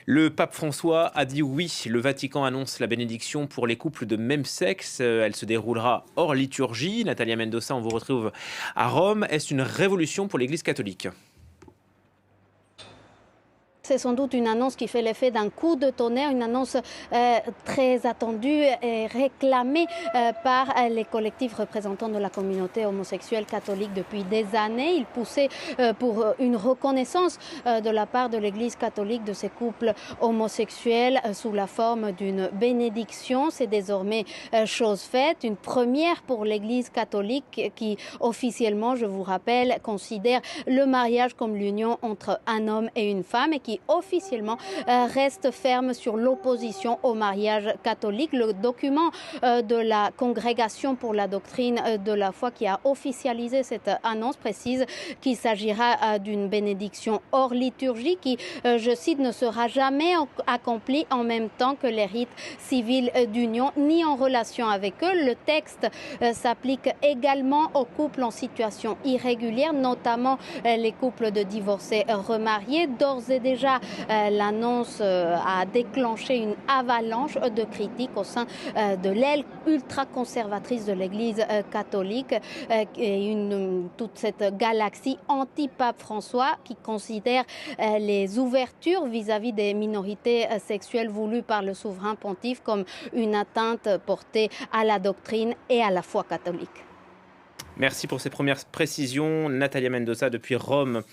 Le pape François a dit oui. Le Vatican annonce la bénédiction pour les couples de même sexe. Elle se déroulera hors liturgie. Natalia Mendoza, on vous retrouve à Rome. Est-ce une révolution pour l'Église catholique? C'est sans doute une annonce qui fait l'effet d'un coup de tonnerre, une annonce très attendue et réclamée par les collectifs représentants de la communauté homosexuelle catholique depuis des années. Ils poussaient pour une reconnaissance de la part de l'Église catholique de ces couples homosexuels sous la forme d'une bénédiction. C'est désormais chose faite, une première pour l'Église catholique qui officiellement, je vous rappelle, considère le mariage comme l'union entre un homme et une femme et qui officiellement reste ferme sur l'opposition au mariage catholique. Le document de la Congrégation pour la doctrine de la foi qui a officialisé cette annonce précise qu'il s'agira d'une bénédiction hors liturgie qui, je cite, ne sera jamais accomplie en même temps que les rites civils d'union ni en relation avec eux. Le texte s'applique également aux couples en situation irrégulière, notamment les couples de divorcés remariés. D'ores et déjà, l'annonce a déclenché une avalanche de critiques au sein de l'aile ultra-conservatrice de l'Église catholique et toute cette galaxie anti-pape François qui considère les ouvertures vis-à-vis des minorités sexuelles voulues par le souverain pontife comme une atteinte portée à la doctrine et à la foi catholique. Merci pour ces premières précisions. Natalia Mendoza depuis Rome.